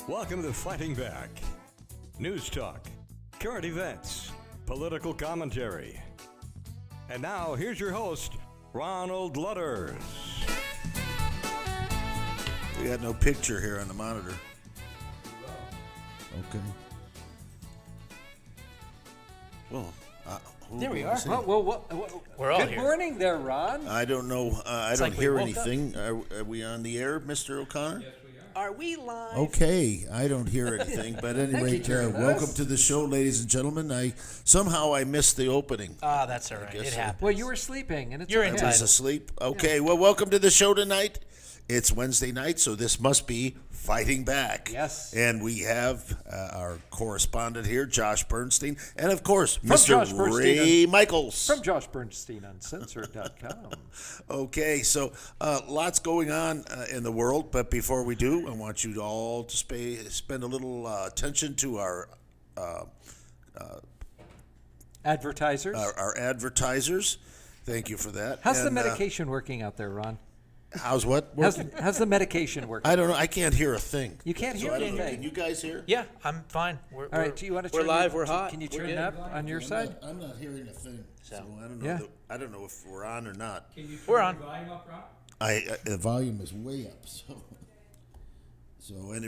Welcome to Fighting Back. News talk, current events, political commentary. And now, here's your host, Ronald Lutters. We got no picture here on the monitor. Okay. Well, there we are. We're all good here. morning there, Ron. I don't know. I don't like we hear woke up. anything. Are we on the air, Mr. O'Connor? Yes, are we live? Okay, I don't hear anything. But at any Thank you, rate, Jerry. welcome to the show, ladies and gentlemen. I missed the opening. Ah, that's all right. guess It so. happens. Well, you were sleeping, and it's You're okay. I was entitled. asleep. Okay, well, welcome to the show tonight. It's Wednesday night, so this must be Fighting Back. Yes. And we have our correspondent here, Josh Bernstein, and of course, From Mr. Josh Bernstein Ray Michaels. From Josh Bernstein Uncensored.com. Okay, so lots going on in the world, but before we do, I want you all to spend a little attention to our Advertisers. our advertisers. Thank you for that. How's the And, medication working out there, Ron? How's what? How's the medication working? I don't know. I can't hear a thing. You can't hear I don't know. anything. Can you guys hear? Yeah, I'm fine. We're, All right, do you want to we're turn live. it- We're hot. Can you We're turn good. it up on your side? I'm not hearing a thing. So I don't know. Yeah. I don't know if we're on or not. We're on. The volume is way up. So at any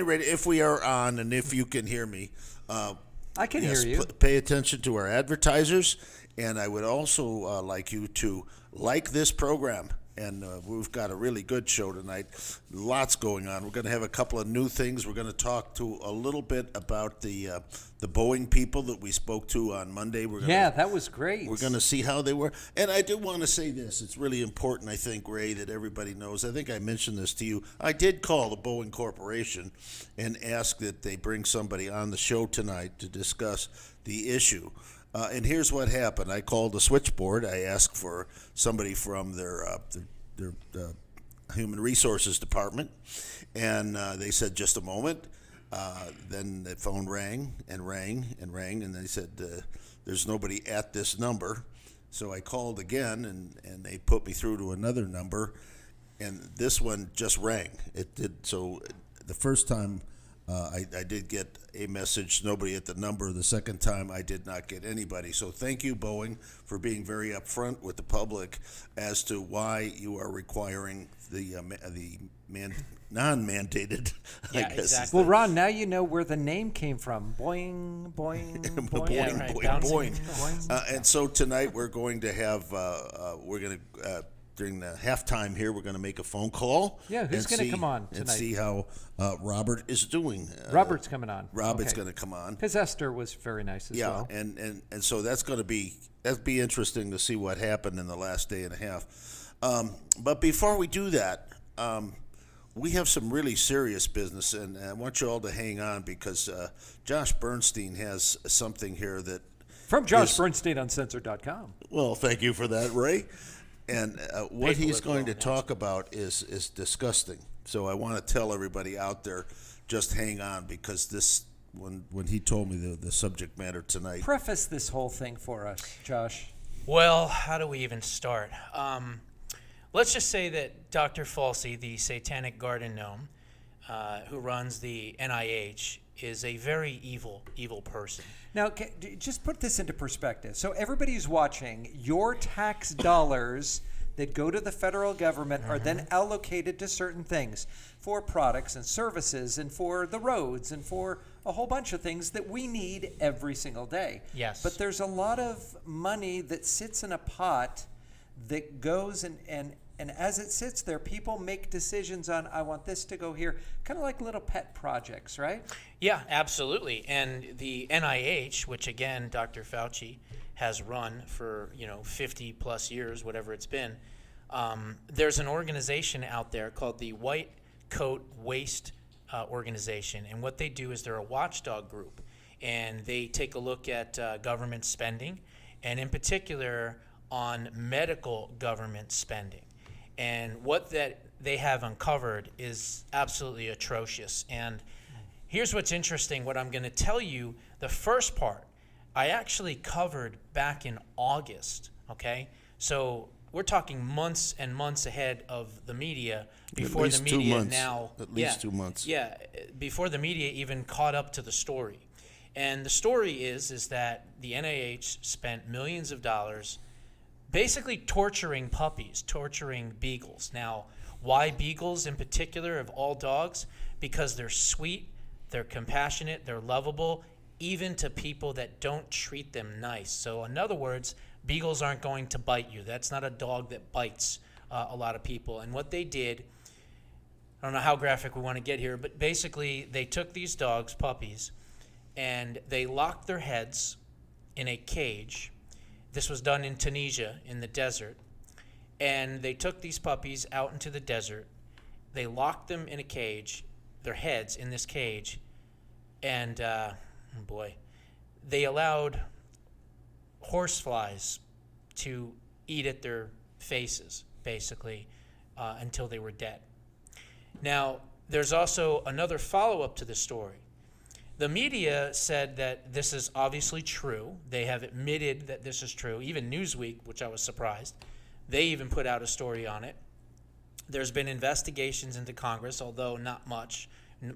rate, if we are on and if you can hear me, I can yes, hear you. Pay attention to our advertisers, and I would also like you to like this program. And we've got a really good show tonight. Lots going on. We're going to have a couple of new things. We're going to talk to a little bit about the Boeing people that we spoke to on Monday. Yeah, that was great. We're going to see how they were. And I do want to say this. It's really important, I think, Ray, that everybody knows. I think I mentioned this to you. I did call the Boeing Corporation and ask that they bring somebody on the show tonight to discuss the issue. And here's what happened. I called the switchboard. I asked for somebody from their human resources department, and they said, just a moment. Then the phone rang and rang and rang, and they said, there's nobody at this number. So I called again, and they put me through to another number, and this one just rang. It did. So the first time I did get a message, nobody at the number. The second time, I did not get anybody. So thank you, Boeing, for being very upfront with the public as to why you are requiring the non-mandated, Yeah, I guess. exactly. Well, Ron, now you know where the name came from. Boing, boing, boing. Boing, Yeah, right, boing, bouncing. boing. And so tonight we're going to have, during the halftime here, we're going to make a phone call. Yeah, who's and gonna see- come on And tonight? see how Robert is doing. Robert's coming on. Robert's Okay. going to come on. Because Esther was very nice as Yeah, well. and so that'd be interesting to see what happened in the last day and a half. But before we do that, we have some really serious business, and I want you all to hang on because Josh Bernstein has something here that. From Josh Bernstein Uncensored.com. Well, thank you for that, Ray. And what Paid for he's it, going though, to talk about is disgusting. So I want to tell everybody out there, just hang on because this. When he told me the subject matter tonight. Preface this whole thing for us, Josh. Well, how do we even start? Let's just say that Dr. Falsey, the Satanic Garden Gnome, who runs the NIH, is a very evil person. Now, just put this into perspective. So everybody who's watching, your tax dollars that go to the federal government are then allocated to certain things for products and services and for the roads and for a whole bunch of things that we need every single day. Yes. But there's a lot of money that sits in a pot that goes and as it sits there, people make decisions on, I want this to go here, kind of like little pet projects, right? Yeah, absolutely. And the NIH, which again, Dr. Fauci has run for 50 plus years, whatever it's been. There's an organization out there called the White Coat Waste Organization, and what they do is they're a watchdog group, and they take a look at government spending, and in particular on medical government spending. And what that they have uncovered is absolutely atrocious. And here's what's interesting. What I'm going to tell you, the first part, I actually covered back in August Okay, so we're talking months and months ahead of the media before least the 2 media months. now. At least 2 months. Yeah, before the media even caught up to the story. And the story is that the NIH spent millions of dollars basically torturing puppies, torturing beagles. Now, why beagles in particular of all dogs? Because they're sweet, they're compassionate, they're lovable, even to people that don't treat them nice. So in other words, beagles aren't going to bite you. That's not a dog that bites a lot of people. And what they did, I don't know how graphic we want to get here, but basically they took these dogs, puppies, and they locked their heads in a cage. This was done in Tunisia, in the desert. And they took these puppies out into the desert. They locked them in a cage, their heads in this cage, and they allowed horseflies to eat at their faces, basically, until they were dead. Now, there's also another follow-up to this story. The media said that this is obviously true. They have admitted that this is true. Even Newsweek, which I was surprised, they even put out a story on it. There's been investigations into Congress, although not much.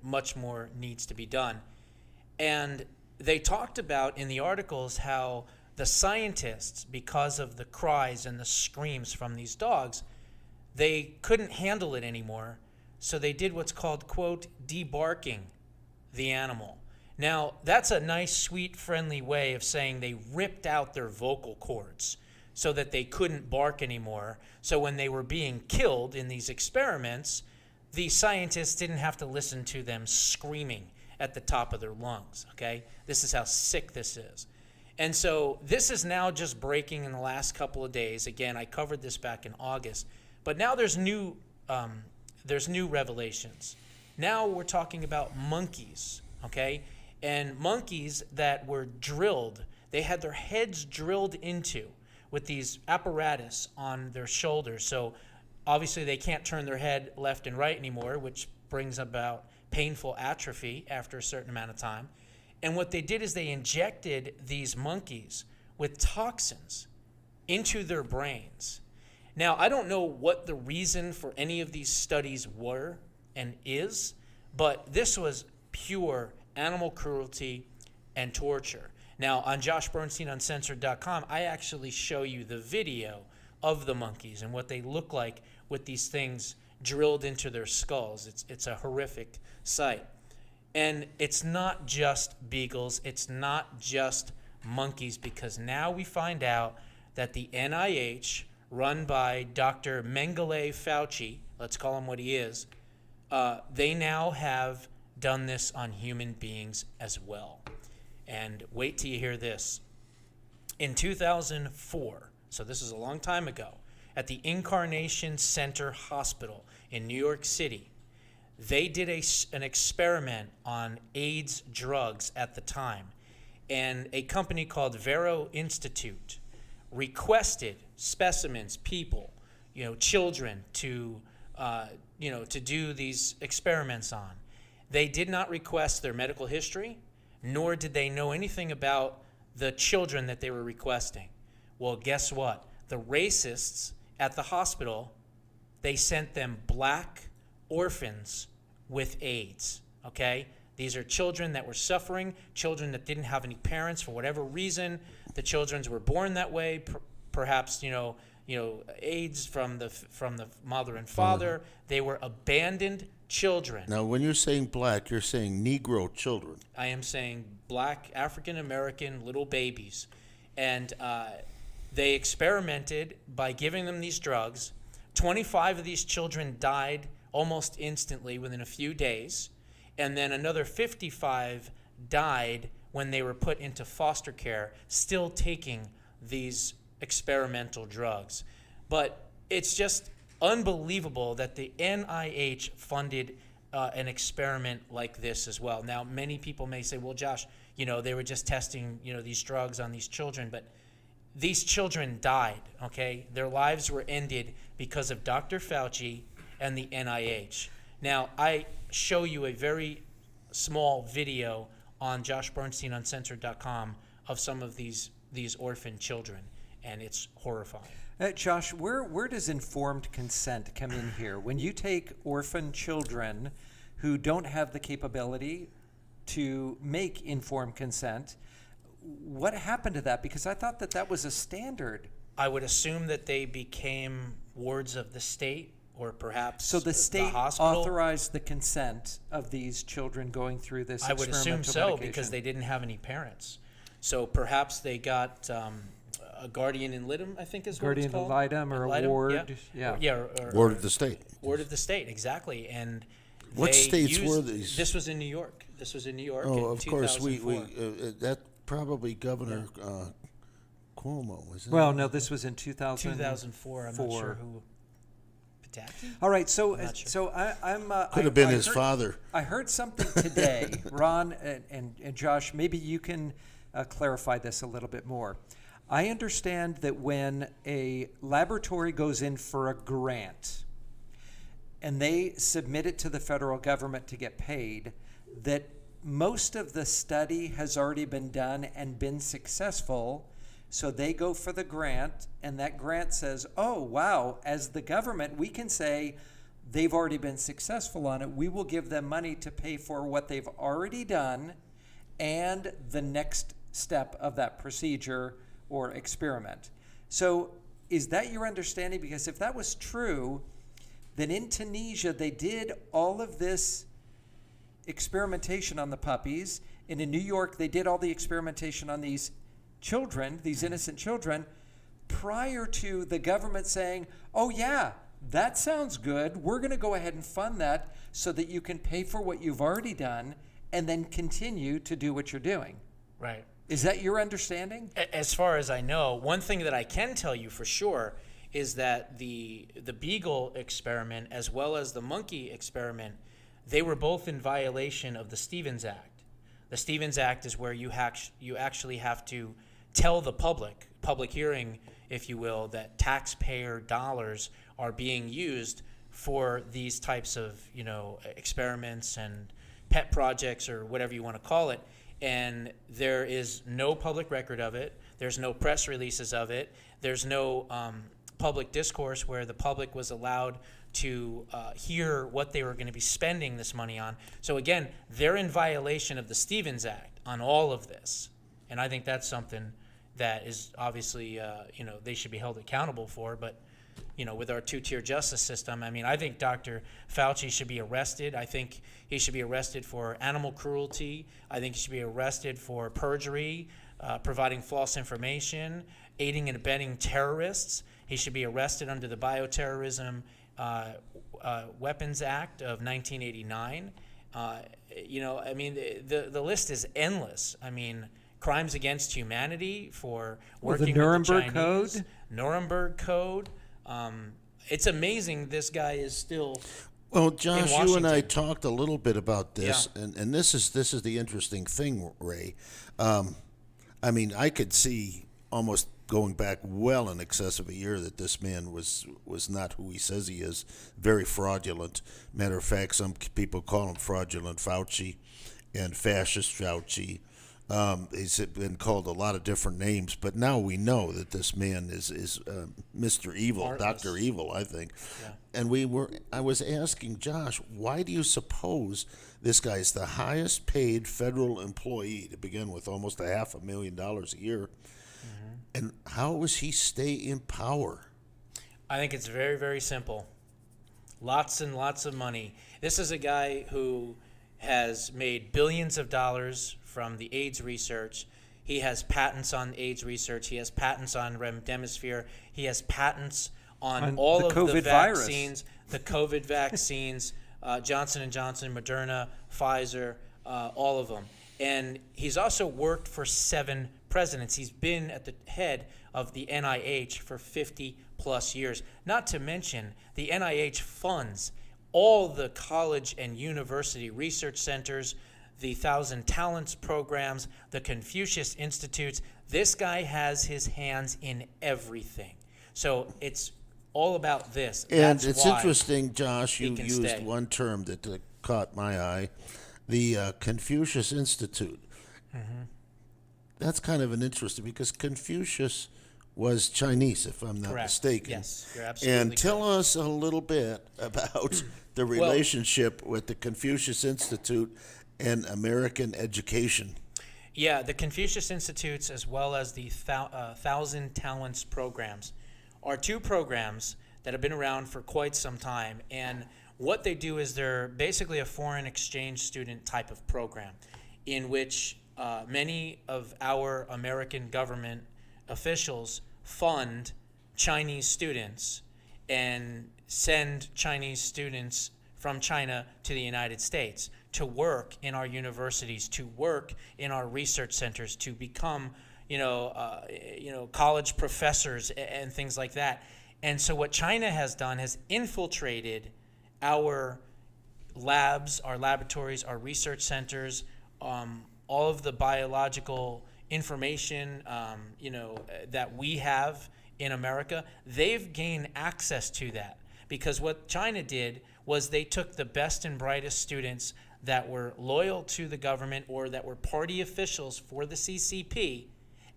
Much more needs to be done. And they talked about in the articles how the scientists, because of the cries and the screams from these dogs, they couldn't handle it anymore. So they did what's called, quote, debarking the animal. Now, that's a nice, sweet, friendly way of saying they ripped out their vocal cords so that they couldn't bark anymore. So when they were being killed in these experiments, the scientists didn't have to listen to them screaming at the top of their lungs, okay? This is how sick this is. And so this is now just breaking in the last couple of days. Again, I covered this back in August. But now there's new revelations. Now we're talking about monkeys, okay? And monkeys that were drilled, they had their heads drilled into with these apparatus on their shoulders. So obviously they can't turn their head left and right anymore, which brings about painful atrophy after a certain amount of time. And what they did is they injected these monkeys with toxins into their brains. Now, I don't know what the reason for any of these studies were and is, but this was pure animal cruelty and torture. Now, on JoshBernsteinUncensored.com, I actually show you the video of the monkeys and what they look like with these things drilled into their skulls. It's a horrific sight. And it's not just beagles, it's not just monkeys, because now we find out that the NIH, run by Dr. Mengele Fauci, let's call him what he is, they now have done this on human beings as well. And wait till you hear this. In 2004, so this is a long time ago, at the Incarnation Center Hospital in New York City, they did an experiment on AIDS drugs at the time. And a company called Vero Institute requested specimens, people, children to do these experiments on. They did not request their medical history, nor did they know anything about the children that they were requesting. Well, guess what? The racists at the hospital, they sent them black orphans with AIDS, okay? These are children that were suffering, children that didn't have any parents for whatever reason. The children were born that way, perhaps, AIDS from the mother and father. They were abandoned children. Now, when you're saying black, you're saying Negro children. I am saying black African-American little babies. And they experimented by giving them these drugs. 25 of these children died almost instantly within a few days. And then another 55 died when they were put into foster care, still taking these experimental drugs. But it's just unbelievable that the NIH funded an experiment like this as well. Now, many people may say, well, Josh, they were just testing, these drugs on these children, but these children died, okay? Their lives were ended because of Dr. Fauci and the NIH. Now, I show you a very small video on JoshBernsteinUncensored.com of some of these orphan children. and it's horrifying. Josh, where does informed consent come in here? When you take orphan children who don't have the capability to make informed consent, what happened to that? Because I thought that was a standard. I would assume that they became wards of the state, or perhaps So the state hospital. authorized the consent of these children going through this I would assume experimental so, medication. because they didn't have any parents. So perhaps they got a guardian ad litem, I think is what Guardian it's ad called. litem or a Ad litem? ward, Yeah. yeah. Or Ward of the state. Ward of the state, exactly. And What they states used- were these? This was in New York. This was in New York. Oh, in of course. We 2004. that probably Governor Cuomo, was it? Well, no, this was in 2004. 2004. I'm not sure who. Pataki? All right, so not sure. so I'm Could have been I his heard- father. I heard something today, Ron and Josh. Maybe you can clarify this a little bit more. I understand that when a laboratory goes in for a grant and they submit it to the federal government to get paid, that most of the study has already been done and been successful. So they go for the grant, and that grant says, oh, wow, as the government, we can say they've already been successful on it. We will give them money to pay for what they've already done and the next step of that procedure or experiment. So is that your understanding? Because if that was true, then in Tunisia, they did all of this experimentation on the puppies. And in New York, they did all the experimentation on these children, these innocent children, prior to the government saying, oh yeah, that sounds good. We're going to go ahead and fund that so that you can pay for what you've already done and then continue to do what you're doing. Right. Is that your understanding? As far as I know, one thing that I can tell you for sure is that the beagle experiment as well as the monkey experiment, they were both in violation of the Stevens Act. The Stevens Act is where you actually have to tell the public hearing, if you will, that taxpayer dollars are being used for these types of, experiments and pet projects or whatever you want to call it. And there is no public record of it. There's no press releases of it. There's no public discourse where the public was allowed to hear what they were going to be spending this money on. So again, they're in violation of the Stevens Act on all of this. And I think that's something that is obviously, they should be held accountable for. But, with our two-tier justice system, I think Dr. Fauci should be arrested. I think he should be arrested for animal cruelty. I think he should be arrested for perjury, providing false information, aiding and abetting terrorists. He should be arrested under the Bioterrorism Weapons Act of 1989. The list is endless. Crimes against humanity for working the Nuremberg with the Chinese, Nuremberg Code. It's amazing this guy is still. Well, Josh, you and I Washington. talked a little bit about this, and this is the interesting thing, Ray. I could see almost going back well in excess of a year that this man was not who he says he is. Very fraudulent. Matter of fact, some people call him fraudulent Fauci and fascist Fauci. He's been called a lot of different names, but now we know that this man is Mr. Evil, Heartless. Dr. Evil, I think. Yeah. And I was asking Josh, why do you suppose this guy's the highest paid federal employee to begin with, almost $500,000 a year, and how does he stay in power? I think it's very, very simple. Lots and lots of money. This is a guy who has made billions of dollars from the AIDS research. He has patents on AIDS research. He has patents on remdesivir. He has patents on all the of COVID the virus. vaccines, the COVID vaccines, Johnson & Johnson, Moderna, Pfizer, all of them. And he's also worked for 7 presidents. He's been at the head of the NIH for 50 plus years. Not to mention, the NIH funds all the college and university research centers, the Thousand Talents programs, the Confucius Institutes. This guy has his hands in everything. So it's all about this. And That's it's why interesting, Josh, he you can used stay. one term that caught my eye, the Confucius Institute. That's kind of an interesting, because Confucius was Chinese, if I'm not Correct. mistaken. Yes, you're absolutely And tell us a little bit about the relationship with the Confucius Institute and American education. Yeah, the Confucius Institutes as well as the Thousand Talents programs are two programs that have been around for quite some time. And what they do is they're basically a foreign exchange student type of program in which many of our American government officials fund Chinese students and send Chinese students from China to the United States to work in our universities, to work in our research centers, to become, college professors and things like that. And so what China has done has infiltrated our labs, our laboratories, our research centers, all of the biological information, that we have in America. They've gained access to that because what China did was they took the best and brightest students that were loyal to the government or that were party officials for the CCP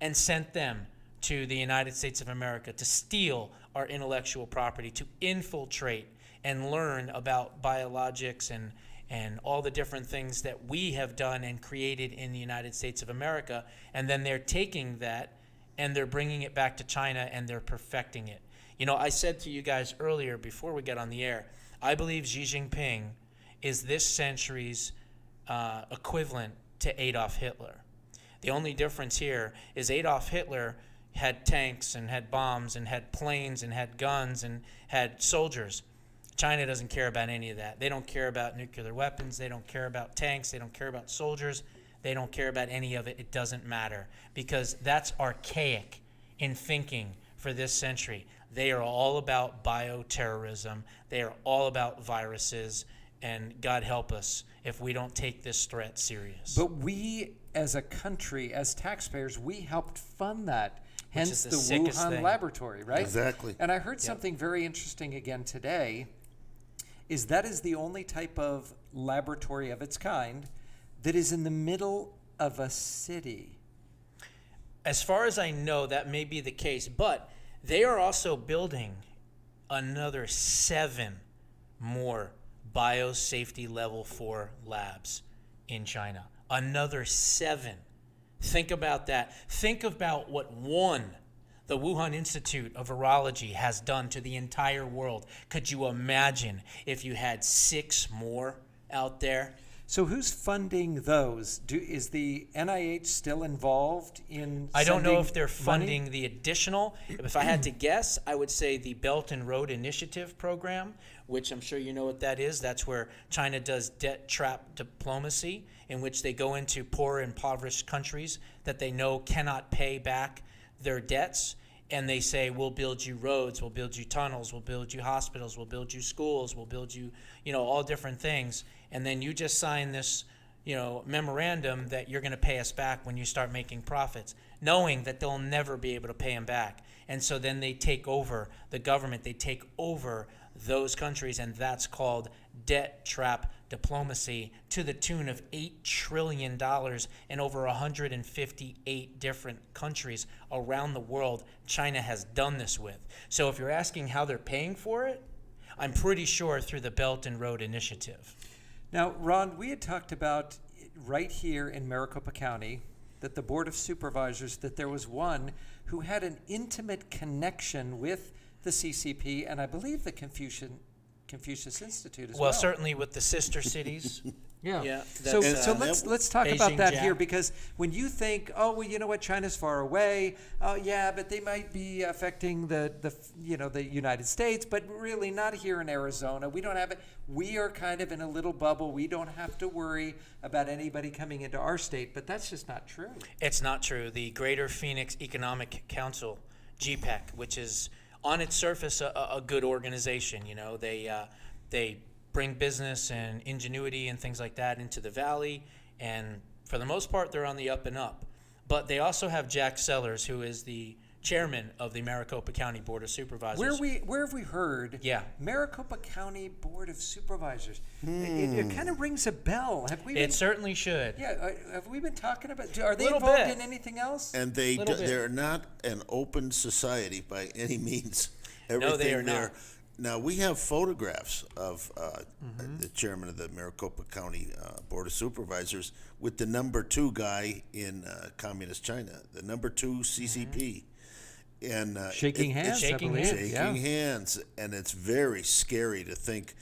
and sent them to the United States of America to steal our intellectual property, to infiltrate and learn about biologics and all the different things that we have done and created in the United States of America. And then they're taking that and they're bringing it back to China and they're perfecting it. I said to you guys earlier before we get on the air, I believe Xi Jinping is this century's equivalent to Adolf Hitler. The only difference here is Adolf Hitler had tanks and had bombs and had planes and had guns and had soldiers. China doesn't care about any of that. They don't care about nuclear weapons. They don't care about tanks. They don't care about soldiers. They don't care about any of it. It doesn't matter because that's archaic in thinking for this century. They are all about bioterrorism. They are all about viruses. And God help us if we don't take this threat serious. But we, as a country, as taxpayers, we helped fund that. Hence the the sickest Wuhan thing. laboratory, right? Exactly. And I heard something very interesting again today, is that is the only type of laboratory of its kind that is in the middle of a city. As far as I know, that may be the case, but they are also building another 7 more biosafety level 4 labs in China. Another 7. Think about that. Think about what the Wuhan Institute of Virology has done to the entire world. Could you imagine if you had 6 more out there? So who's funding those? Is the NIH still involved in I don't know sending if they're money? funding the additional. If I had to guess, I would say the Belt and Road Initiative program, which I'm sure you know what that is. That's where China does debt trap diplomacy, in which they go into poor, impoverished countries that they know cannot pay back their debts. And they say, we'll build you roads, we'll build you tunnels, we'll build you hospitals, we'll build you schools, we'll build you, all different things. And then you just sign this, memorandum that you're going to pay us back when you start making profits, knowing that they'll never be able to pay them back. And so then they take over the government, they take over those countries, and that's called debt trap diplomacy to the tune of $8 trillion in over 158 different countries around the world. China has done this with. So if you're asking how they're paying for it, I'm pretty sure through the Belt and Road Initiative. Now, Ron, we had talked about right here in Maricopa County that the Board of Supervisors, that there was one who had an intimate connection with the CCP and I believe the Confucius Institute as well. Well, certainly with the sister cities. Yeah. So that's, let's talk about Beijing that Jack. here, because when you think, oh well, you know what, China's far away. Oh yeah, but they might be affecting the United States, but really not here in Arizona. We don't have it. We are kind of in a little bubble. We don't have to worry about anybody coming into our state, but that's just not true. It's not true. The Greater Phoenix Economic Council, GPEC, which is on its surface a good organization, they bring business and ingenuity and things like that into the valley, and for the most part they're on the up and up. But they also have Jack Sellers, who is the chairman of the Maricopa County Board of Supervisors. Where have we heard? Yeah. Maricopa County Board of Supervisors. It kind of rings a bell. Have we? It certainly should. Yeah. Have we been talking about? Are they Little involved bit. in anything else? And Little bit. they're not an open society by any means. No, they are there- not. Now, we have photographs of the chairman of the Maricopa County Board of Supervisors with the number 2 guy in Communist China, the number 2 CCP. And Shaking hands, I Shaking believe. hands. shaking hands, and it's very scary to think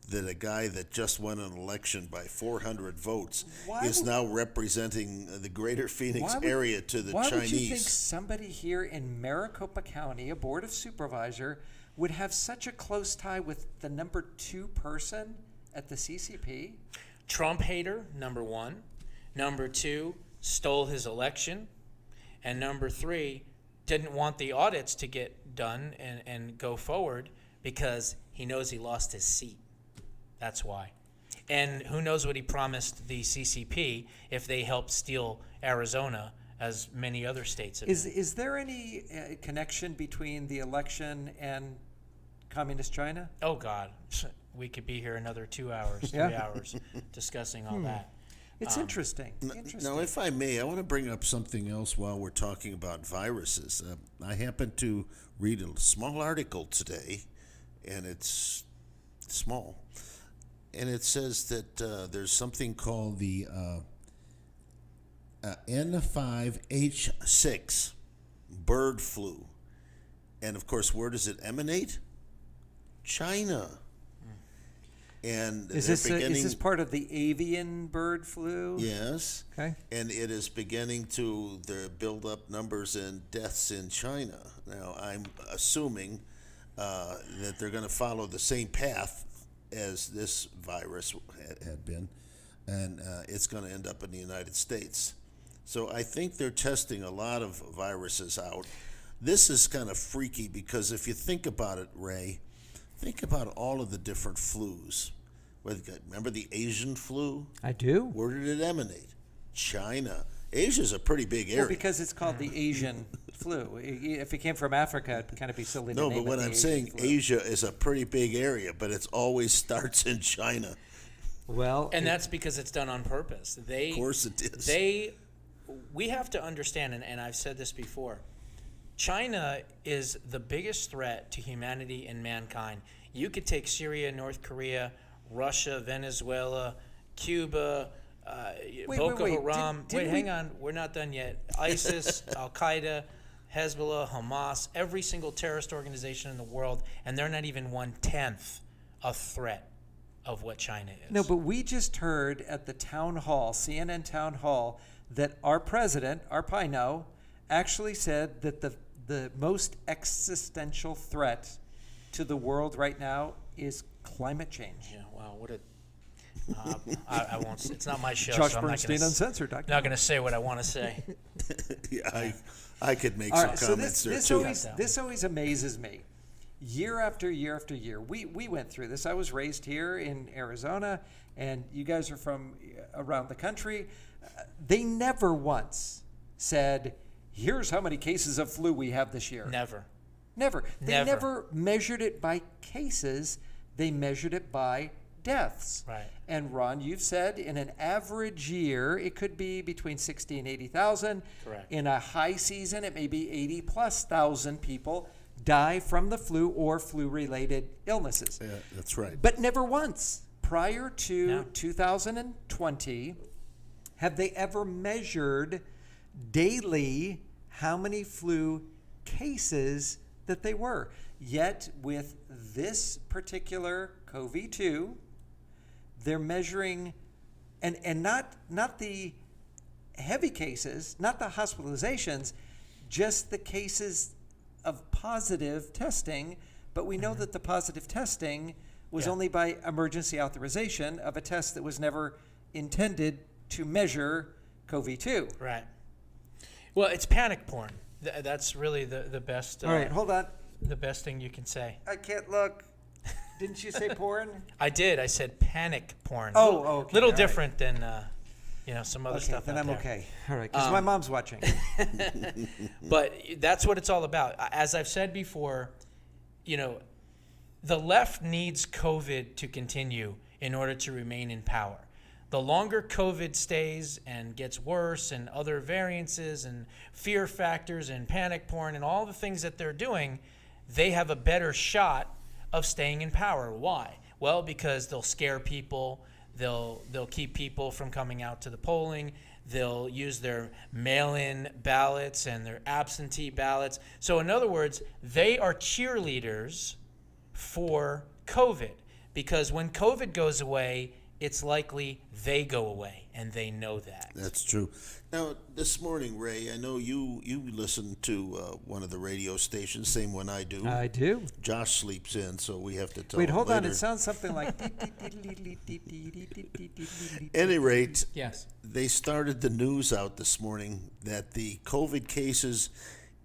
that a guy that just won an election by 400 votes Why is would- now representing the greater Phoenix Why would- area to the Why Chinese. would you think somebody here in Maricopa County, a Board of Supervisor, would have such a close tie with the number 2 person at the CCP? Trump hater, number 1. Number 2, stole his election. And number 3, didn't want the audits to get done and go forward because he knows he lost his seat. That's why. And who knows what he promised the CCP if they helped steal Arizona, as many other states have. Is there any connection between the election and Communist China? Oh, God. We could be here another 2 hours, 3 Yeah. hours discussing all that. It's interesting. Now, if I may, I want to bring up something else while we're talking about viruses. I happened to read a small article today, and it's small, and it says that there's something called the N5H6 bird flu. And, of course, where does it emanate? China. And Is they're this beginning... is this part of the avian bird flu? Yes. Okay. And it is beginning to build up numbers and deaths in China. Now, I'm assuming that they're going to follow the same path as this virus had been, and it's going to end up in the United States. So I think they're testing a lot of viruses out. This is kind of freaky because if you think about it, Ray, think about all of the different flus. Remember the Asian flu? I do. Where did it emanate? China. Asia's a pretty big area. Well, because it's called the Asian flu. If it came from Africa, it'd kind of be silly to No, name but what it the I'm Asian saying, flu. Asia is a pretty big area, but it always starts in China. Well, And that's because it's done on purpose. Of course it is. We have to understand, and I've said this before, China is the biggest threat to humanity and mankind. You could take Syria, North Korea, Russia, Venezuela, Cuba, Boko wait. Haram. Didn't Hang on. We're not done yet. ISIS, Al-Qaeda, Hezbollah, Hamas, every single terrorist organization in the world, and they're not even 1/10 a threat of what China is. No, but we just heard at the town hall, CNN town hall, that our president, Arpaino, actually said that the most existential threat to the world right now is climate change. Yeah, wow, what a... I won't. It's not my show. Josh so I'm not Bernstein, gonna, Uncensored. not going to say what I want to say. Yeah, I could make All some right, so comments this there too. always amazes me. Year after year after year, we went through this. I was raised here in Arizona, and you guys are from around the country. They never once said, "Here's how many cases of flu we have this year." Never. Never. They Never. never measured it by cases. They measured it by deaths. Right. And Ron, you've said in an average year, it could be between 60 and 80,000. Correct. In a high season, it may be 80,000+ people die from the flu or flu-related illnesses. Yeah, that's right. But never once prior to No. 2020 have they ever measured daily how many flu cases that they were. Yet with this particular CoV-2, they're measuring, and not the heavy cases, not the hospitalizations, just the cases of positive testing. But we know that the positive testing was Yeah. only by emergency authorization of a test that was never intended to measure CoV-2. Right. Well, it's panic porn. That's really the best. All right, hold on. The best thing you can say. I can't look. Didn't you say porn? I did. I said panic porn. Oh, okay, Little all right. different than some other Okay, stuff. then out I'm there. okay. All right, because my mom's watching. But that's what it's all about. As I've said before, the left needs COVID to continue in order to remain in power. The longer COVID stays and gets worse, and other variances and fear factors and panic porn and all the things that they're doing, they have a better shot of staying in power. Why? Well, because they'll scare people. They'll keep people from coming out to the polling. They'll use their mail-in ballots and their absentee ballots. So in other words, they are cheerleaders for COVID, because when COVID goes away, it's likely they go away, and they know that. That's true. Now, this morning, Ray, I know you listen to one of the radio stations, same one I do. I do. Josh sleeps in, so we have to tell Wait, him hold on. later. It sounds something like. Any rate, Yes. they started the news out this morning that the COVID cases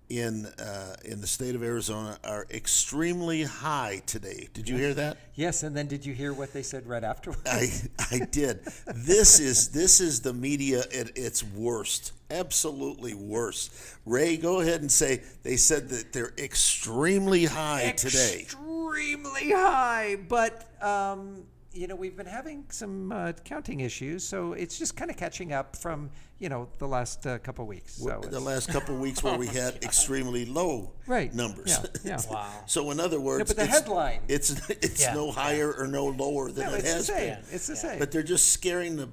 in the state of Arizona are extremely high today. Did you hear that? Yes, and then did you hear what they said right afterwards? I did. This is the media at its worst. Absolutely worst. Ray, go ahead and say they said that they're extremely high today. Extremely high, but we've been having some counting issues, so it's just kind of catching up from the last couple weeks. So The it's- last couple of weeks where we had extremely low Right. numbers. Yeah. Wow. So in other words, but the headline. it's Yeah. no higher or no lower than No, it it's the has same. been. It's the same. But they're just scaring the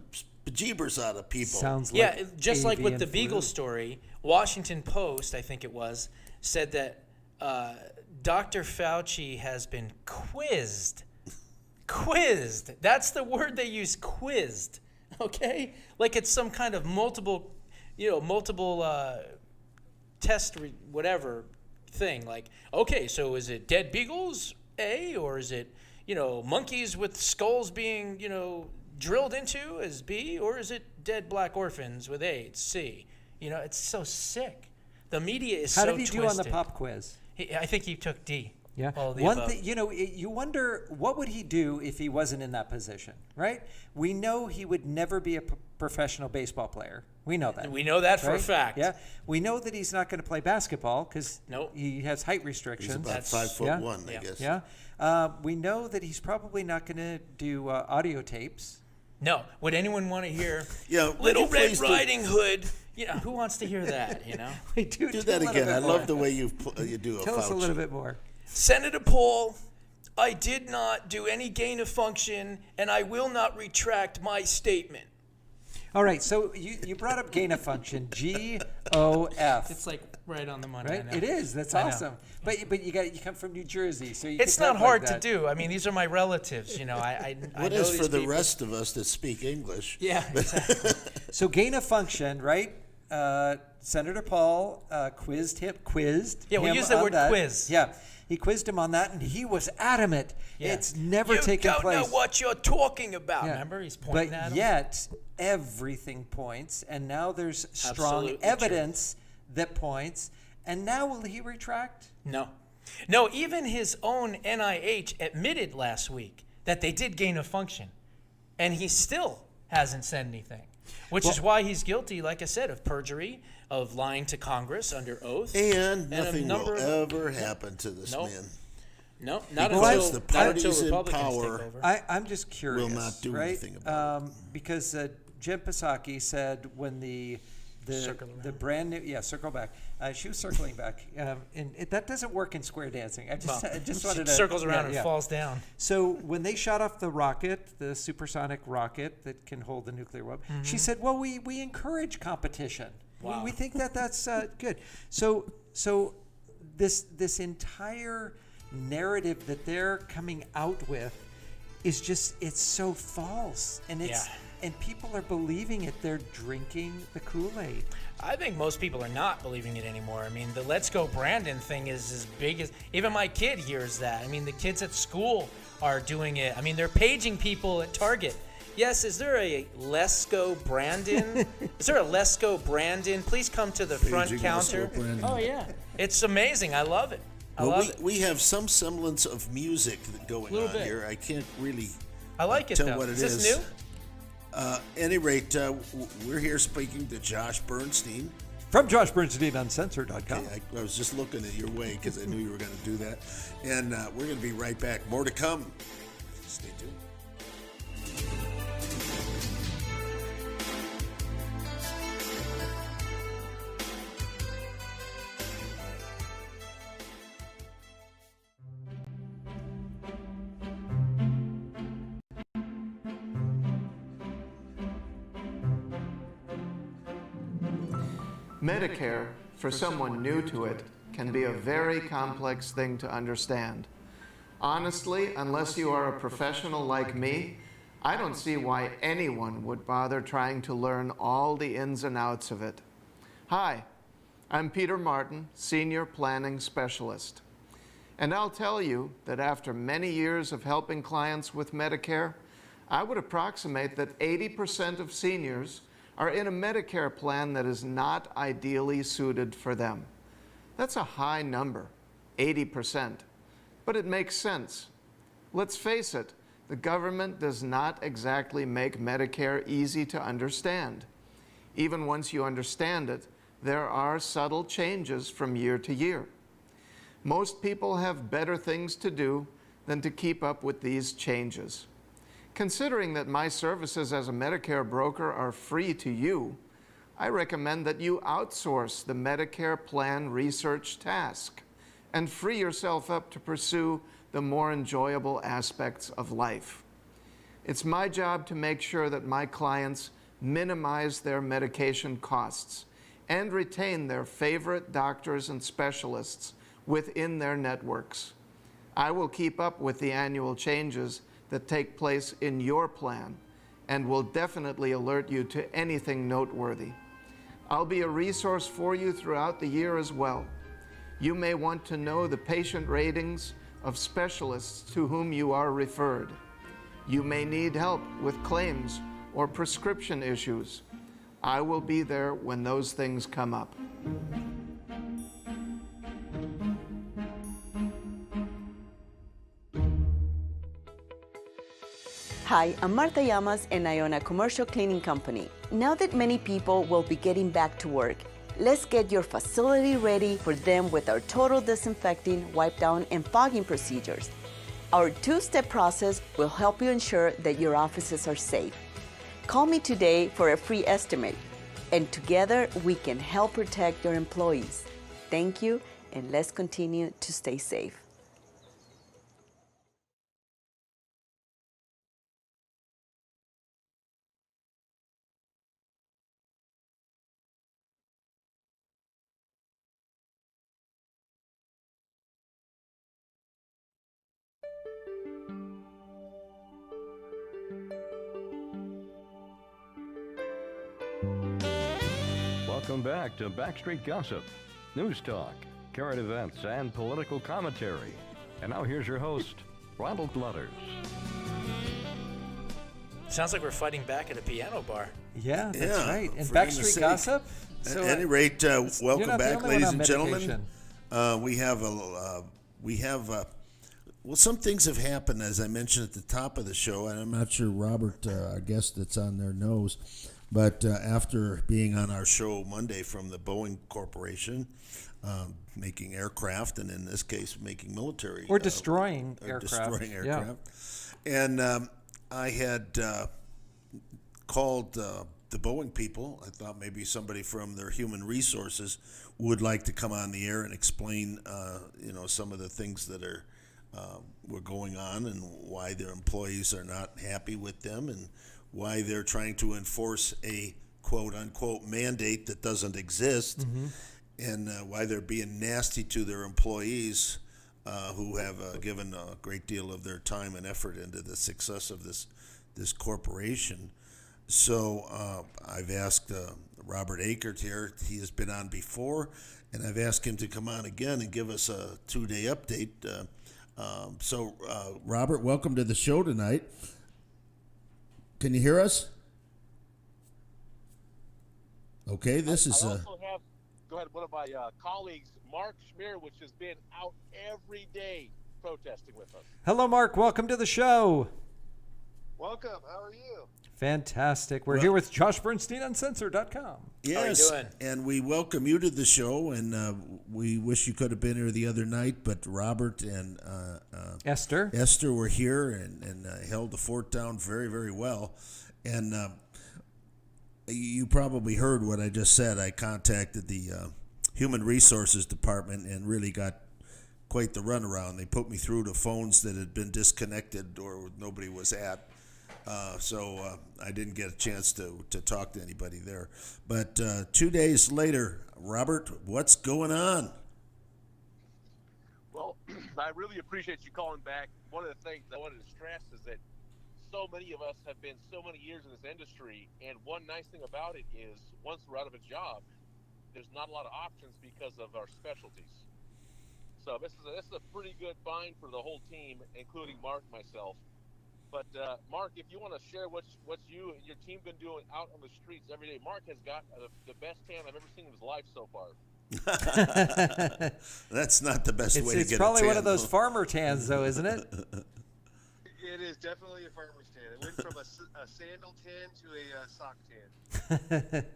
bejeebers out of people. Sounds like Yeah, just like with the avian Beagle flu. story, Washington Post, I think it was, said that Dr. Fauci has been quizzed. Quizzed. That's the word they use, quizzed. Okay? Like it's some kind of multiple test, whatever thing. Like, okay, so is it dead beagles, A, or is it, monkeys with skulls being, drilled into as B, or is it dead black orphans with AIDS, C? It's so sick. The media is How so did he twisted. do on the pop quiz? I think he took D. Yeah. All of the One above. thing, you wonder what would he do if he wasn't in that position, right? We know he would never be a professional baseball player. We know that. We know that for a right? fact. Yeah. We know that he's not going to play basketball because Nope. he has height He's restrictions. about That's- 5'1", yeah. I guess. Yeah. We know that he's probably not going to do audio tapes. No. Would anyone want to hear Yeah, would Little you Red please Riding Hood? Who wants to hear that, We do Do a that little again. bit I more. love the way you do a Tell us a Fauci. little bit more. Senator Paul, I did not do any gain of function, and I will not retract my statement. All right. So you brought up gain of function, GOF. It's like right on the money. Right? I know. It is. That's I know. awesome. But you come from New Jersey, so you It's can not talk like hard to that. do. I mean, these are my relatives. I What know is these for the people. rest of us that speak English? Yeah, exactly. So gain of function, right? Senator Paul quizzed him. Yeah, we him use the on word that. quiz. Yeah, he quizzed him on that, and he was adamant. Yeah. It's never you taken don't place. know what you're talking about. Yeah. Remember, he's pointing but at him. yet everything points, and now there's strong Absolutely true. evidence that points. And now will he retract? No, even his own NIH admitted last week that they did gain a function, and he still hasn't said anything, which is why he's guilty, like I said, of perjury, of lying to Congress under oath. And a nothing number will of- ever happen to this Nope. man. No, not Because until, the not until parties in Republicans power- take over. I'm just curious. not do right? anything about Because Jen Psaki said when the Circle the around. brand new circle back. She was circling back, and that doesn't work in square dancing. I just She wanted to circles around yeah, and yeah. falls down. So when they shot off the rocket, the supersonic rocket that can hold the nuclear weapon, she said, "Well, we encourage competition. Wow. We think that's good." So this entire narrative that they're coming out with is just it's so false, and it's Yeah. and people are believing it. They're drinking the Kool-Aid. I think most people are not believing it anymore. I mean, the Let's Go Brandon thing is as big as even my kid hears that. I mean, the kids at school are doing it. I mean, they're paging people at Target. Yes, is there a Let's Go Brandon? Is there a Let's Go Brandon? Please come to the front Paging Let's Go counter. Brandon. Oh yeah, it's amazing. I love it. I Well, love it. we have some semblance of music going Little on bit. here. I can't really I like it tell though. what it is this is. new? Any rate, we're here speaking to Josh Bernstein. From Josh Bernstein Uncensored.com. I was just looking at your way because I knew you were going to do that. And we're going to be right back. More to come. Stay tuned. Medicare, for someone new to it, can be a very complex thing to understand. Honestly, unless you are a professional like me, I don't see why anyone would bother trying to learn all the ins and outs of it. Hi, I'm Peter Martin, Senior Planning Specialist. And I'll tell you that after many years of helping clients with Medicare, I would approximate that 80% of seniors are in a Medicare plan that is not ideally suited for them. That's a high number, 80%, but it makes sense. Let's face it, the government does not exactly make Medicare easy to understand. Even once you understand it, there are subtle changes from year to year. Most people have better things to do than to keep up with these changes. Considering that my services as a Medicare broker are free to you, I recommend that you outsource the Medicare plan research task and free yourself up to pursue the more enjoyable aspects of life. It's my job to make sure that my clients minimize their medication costs and retain their favorite doctors and specialists within their networks. I will keep up with the annual changes that take place in your plan and will definitely alert you to anything noteworthy. I'll be a resource for you throughout the year as well. You may want to know the patient ratings of specialists to whom you are referred. You may need help with claims or prescription issues. I will be there when those things come up. Hi, I'm Marta Llamas and I own a commercial cleaning company. Now that many people will be getting back to work, let's get your facility ready for them with our total disinfecting, wipe down, and fogging procedures. Our two-step process will help you ensure that your offices are safe. Call me today for a free estimate, and together we can help protect your employees. Thank you, and let's continue to stay safe. Welcome back to Backstreet Gossip, news talk, current events, and political commentary. And now here's your host, Ronald Lutters. Sounds like we're fighting back at a piano bar. Yeah, that's right. And for Backstreet goodness sake. Gossip. At any rate, welcome not the back, only one ladies on and gentlemen. medication. We have well, some things have happened, as I mentioned at the top of the show, and I'm not sure Robert, our guest that's on there, knows. But after being on our show Monday from the Boeing Corporation, making aircraft, and in this case, making military. Or destroying aircraft. Destroying aircraft. Yeah. And I had called the Boeing people. I thought maybe somebody from their human resources would like to come on the air and explain, some of the things that were going on and why their employees are not happy with them and why they're trying to enforce a quote-unquote mandate that doesn't exist, and why they're being nasty to their employees who have given a great deal of their time and effort into the success of this corporation. So I've asked Robert Akert here. He has been on before, and I've asked him to come on again and give us a two-day update. So Robert, welcome to the show tonight. Can you hear us? Okay, this is. I also have, go ahead, one of my colleagues, Mark Schmier, which has been out every day protesting with us. Hello, Mark. Welcome to the show. Welcome. How are you? Fantastic. We're here with Josh Bernstein, Uncensored.com. Yes, doing? and we welcome you to the show, and we wish you could have been here the other night, but Robert and Esther. Esther were here and held the fort down very, very well. And you probably heard what I just said. I contacted the Human Resources Department and really got quite the runaround. They put me through to phones that had been disconnected or nobody was at. So I didn't get a chance to talk to anybody there. But 2 days later, Robert, what's going on? Well, I really appreciate you calling back. One of the things I wanted to stress is that so many of us have been so many years in this industry, and one nice thing about it is once we're out of a job, there's not a lot of options because of our specialties. So this is a pretty good find for the whole team, including Mark and myself. But Mark, if you want to share what you and your team been doing out on the streets every day, Mark has got the best tan I've ever seen in his life so far. That's not the best way to get a tan. It's probably one of those farmer tans, though, isn't it? It is definitely a farmer's tan. It went from a sandal tan to a sock tan.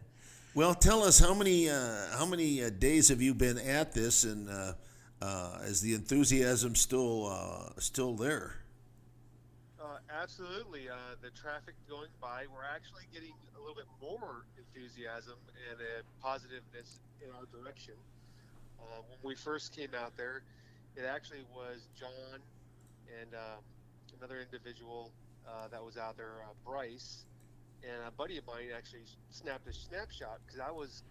Well, tell us how many days have you been at this, and is the enthusiasm still there? Absolutely. The traffic going by, we're actually getting a little bit more enthusiasm and positiveness in our direction. When we first came out there, it actually was John and another individual that was out there, Bryce, and a buddy of mine actually snapped a snapshot because I was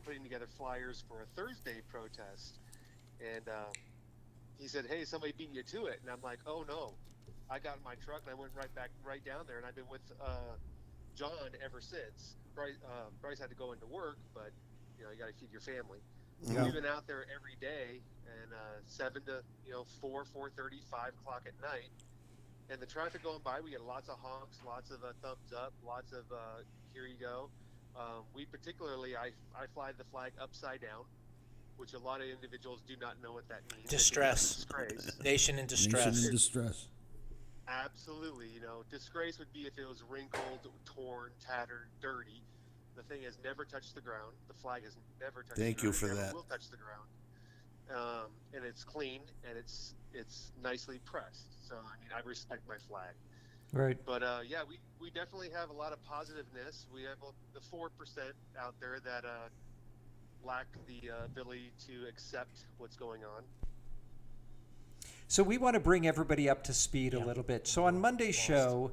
putting together flyers for a Thursday protest, and he said, "Hey, somebody beat you to it," and I'm like, "Oh no." I got in my truck and I went right down there, and I've been with John ever since. Bryce had to go into work, but you got to feed your family. Yeah. We've been out there every day, and 7 to 4:30, 5 o'clock at night, and the traffic going by. We get lots of honks, lots of thumbs up, lots of here you go. We particularly, I fly the flag upside down, which a lot of individuals do not know what that means. Distress. Nation in distress. Nation in distress. Absolutely. Disgrace would be if it was wrinkled, torn, tattered, dirty. The thing has never touched the ground. The flag has never touched the ground. Thank you for never that. Will touch the ground. And it's clean, and it's nicely pressed. So, I respect my flag. Right. But, yeah, we definitely have a lot of positiveness. We have the 4% out there that lack the ability to accept what's going on. So we want to bring everybody up to speed a little bit. So on Monday's show,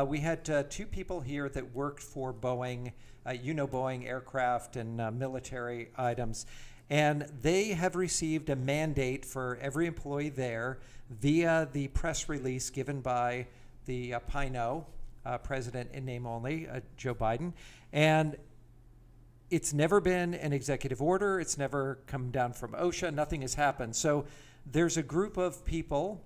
we had two people here that worked for Boeing, Boeing aircraft and military items. And they have received a mandate for every employee there via the press release given by the PINO, President in name only, Joe Biden. And it's never been an executive order. It's never come down from OSHA. Nothing has happened. So there's a group of people,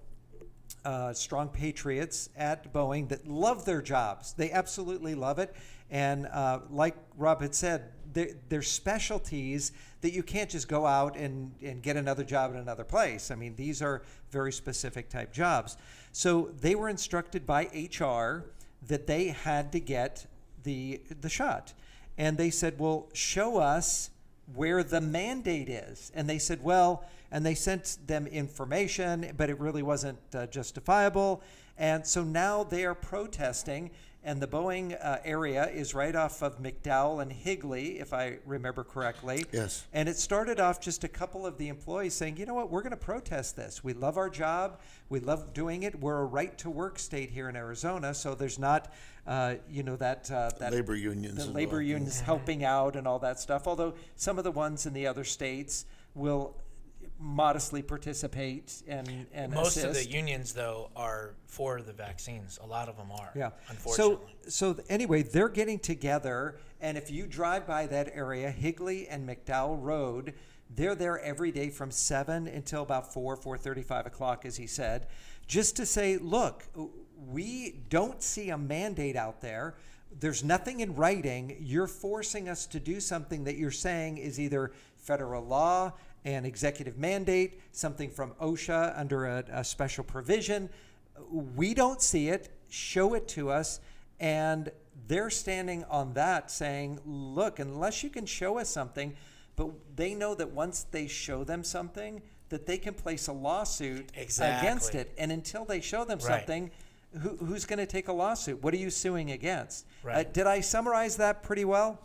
strong patriots at Boeing that love their jobs. They absolutely love it. And like Rob had said, there's specialties that you can't just go out and get another job in another place. I mean, these are very specific type jobs. So they were instructed by HR that they had to get the shot. And they said, well, show us where the mandate is. And they said, well, and they sent them information, but it really wasn't justifiable. And so now they are protesting, and the Boeing area is right off of McDowell and Higley, if I remember correctly. Yes. And it started off just a couple of the employees saying, you know what, we're going to protest this. We love our job. We love doing it. We're a right-to-work state here in Arizona, so there's not, that labor unions. the labor unions helping out and all that stuff, although some of the ones in the other states will modestly participate and Most assist. of the unions, though, are for the vaccines. A lot of them are, Yeah. unfortunately. So anyway, they're getting together, and if you drive by that area, Higley and McDowell Road, they're there every day from 7 until about 4:30, 5 o'clock, as he said, just to say, look, we don't see a mandate out there. There's nothing in writing. You're forcing us to do something that you're saying is either federal law, an executive mandate, something from OSHA under a special provision. We don't see it. Show it to us. And they're standing on that saying, look, unless you can show us something, but they know that once they show them something, that they can place a lawsuit against it. And until they show them something, who's going to take a lawsuit? What are you suing against? Right. Did I summarize that pretty well?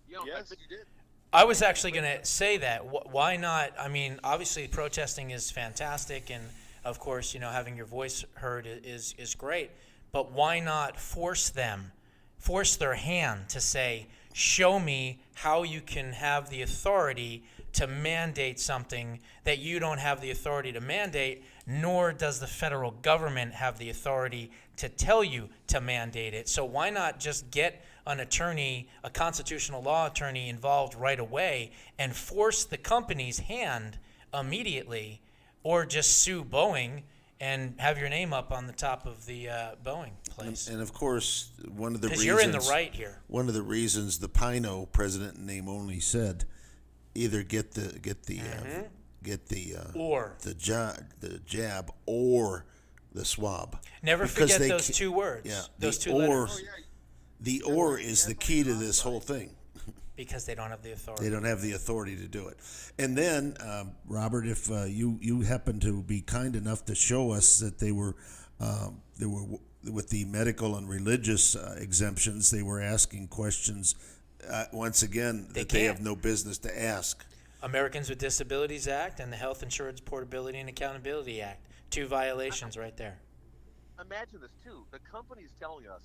Yes, you did. I was actually going to say that. Why not? I mean, obviously protesting is fantastic, and of course, having your voice heard is great. But why not force their hand to say, show me how you can have the authority to mandate something that you don't have the authority to mandate, nor does the federal government have the authority to tell you to mandate it. So why not just get an attorney, a constitutional law attorney, involved right away and force the company's hand immediately, or just sue Boeing and have your name up on the top of the Boeing place? And of course, one of the Because reasons you're in the right here. One of the reasons the Pino president in name only said, either get the jab or the swab. Never Because forget they those ca- two words. Yeah, Those the two or, letters. the or is the key to this whole thing. Because they don't have the authority. They don't have the authority to do it. And then, Robert, if you happen to be kind enough to show us that they were with the medical and religious exemptions, they were asking questions once again that they have no business to ask. Americans with Disabilities Act and the Health Insurance Portability and Accountability Act. 2 violations right there. Imagine this too. The company's telling us,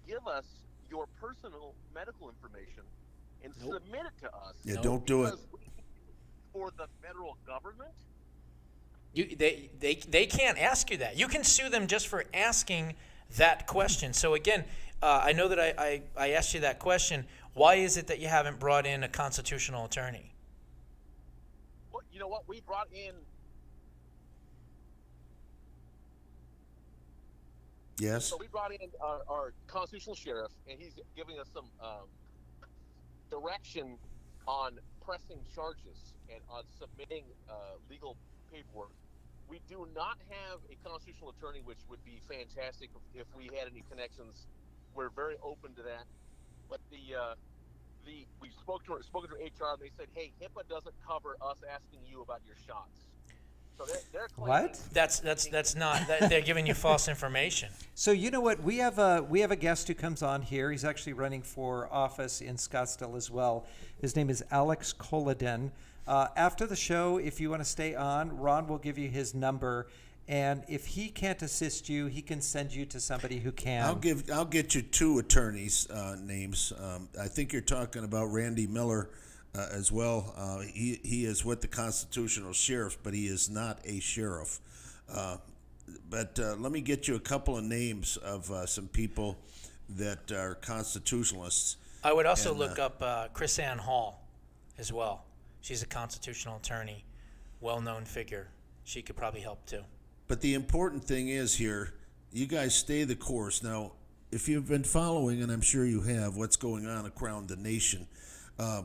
give us your personal medical information and submit it to us. Yeah, don't do it. For the federal government? They can't ask you that. You can sue them just for asking that question. So again, I know that I asked you that question. Why is it that you haven't brought in a constitutional attorney? Well, you know what? We brought in. Yes. So we brought in our constitutional sheriff, and he's giving us some direction on pressing charges and on submitting legal paperwork. We do not have a constitutional attorney, which would be fantastic if we had any connections. We're very open to that. But we spoke to HR, and they said, "Hey, HIPAA doesn't cover us asking you about your shots." So they're claiming What? That's not. They're giving you false information. So you know what? We have a guest who comes on here. He's actually running for office in Scottsdale as well. His name is Alex Kolodin. After the show, if you want to stay on, Ron will give you his number, and if he can't assist you, he can send you to somebody who can. I'll get you 2 attorneys' names. I think you're talking about Randy Miller as well. He is with the constitutional sheriff, but he is not a sheriff. But let me get you a couple of names of some people that are constitutionalists. I would also look up Chris Ann Hall as well. She's a constitutional attorney, well-known figure. She could probably help too. But the important thing is here, you guys stay the course. Now, if you've been following, and I'm sure you have, what's going on around the nation, a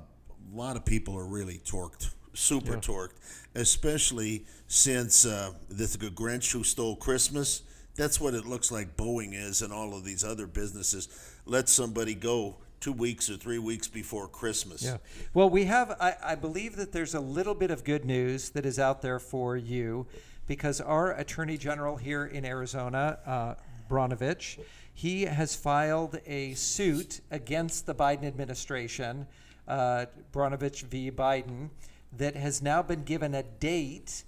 lot of people are really torqued, super torqued, especially since the Grinch who stole Christmas. That's what it looks like Boeing is, and all of these other businesses. Let somebody go 2 weeks or 3 weeks before Christmas. Yeah. Well, we have, I believe that there's a little bit of good news that is out there for you, because our Attorney General here in Arizona, Brnovich, he has filed a suit against the Biden administration, Brnovich v. Biden, that has now been given a date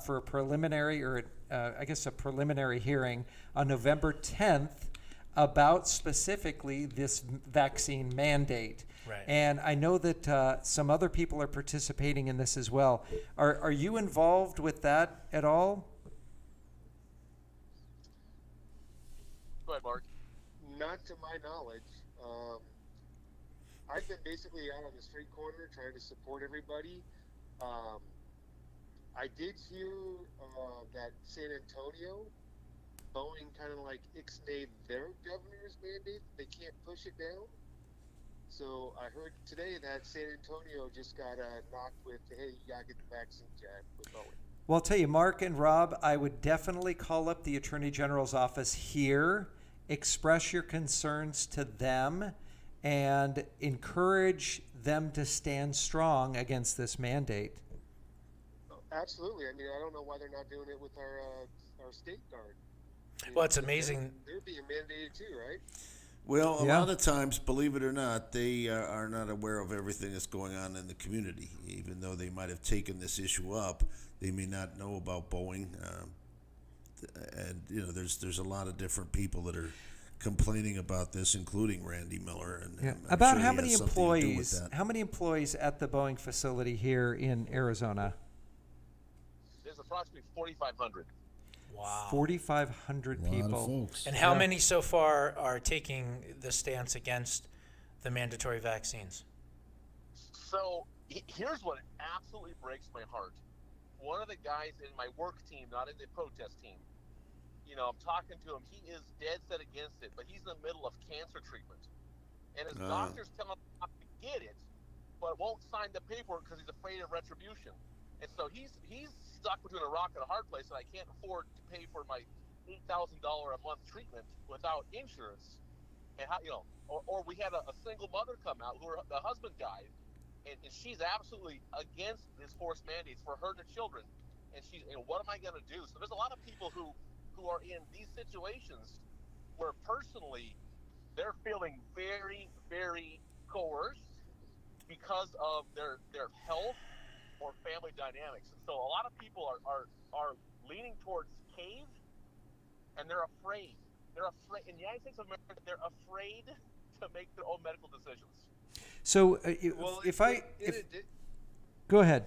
for a preliminary, or I guess a preliminary hearing on November 10th about specifically this vaccine mandate. Right. And I know that some other people are participating in this as well. Are you involved with that at all? Go ahead, Mark. Not to my knowledge. I've been basically out on the street corner trying to support everybody. I did hear that San Antonio, Boeing kind of like ixnayed their governor's mandate. They can't push it down. So I heard today that San Antonio just got knocked with, hey, you got to get the vaccine jab with Boeing. Well, I'll tell you, Mark and Rob, I would definitely call up the Attorney General's office here express your concerns to them and encourage them to stand strong against this mandate. Absolutely. I mean, I don't know why they're not doing it with our state guard. Well, it's amazing. They're being mandated too, right? Well, a Yeah. lot of times, believe it or not, they are not aware of everything that's going on in the community. Even though they might have taken this issue up, they may not know about Boeing. And there's a lot of different people that are complaining about this, including Randy Miller. And I'm About sure how he many has something to do with employees? that. How many employees at the Boeing facility here in Arizona? There's approximately 4,500. Wow. 4,500 A lot people. of folks. And how Yeah. many so far are taking the stance against the mandatory vaccines? So here's what absolutely breaks my heart. One of the guys in my work team, not in the protest team, I'm talking to him. He is dead set against it, but he's in the middle of cancer treatment. And his doctors tell him not to get it, but won't sign the paperwork because he's afraid of retribution. And so he's stuck between a rock and a hard place, and I can't afford to pay for my $8,000 a month treatment without insurance. And or we had a single mother come out who the husband died, and she's absolutely against this forced mandates for her and the children. And she's, what am I going to do? So there's a lot of people who are in these situations where personally they're feeling very, very coerced because of their health or family dynamics. And so a lot of people are leaning towards cave, and they're afraid. They're afraid. In the United States of America, they're afraid to make their own medical decisions. So Well, go ahead.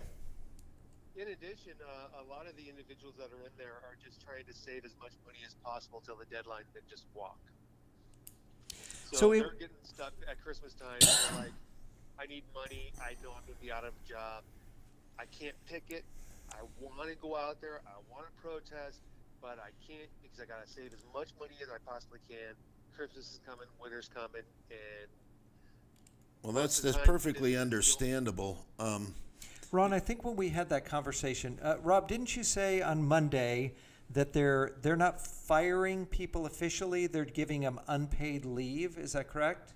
In addition, a lot of the individuals that are in there are just trying to save as much money as possible till the deadline, then just walk. So they're getting stuck at Christmas time. They're like, I need money. I know I'm going to be out of a job. I can't pick it. I want to go out there. I want to protest, but I can't because I got to save as much money as I possibly can. Christmas is coming. Winter's coming, and Well, that's the time perfectly it's- understandable. Ron, I think when we had that conversation, Rob, didn't you say on Monday that they're not firing people officially? They're giving them unpaid leave. Is that correct?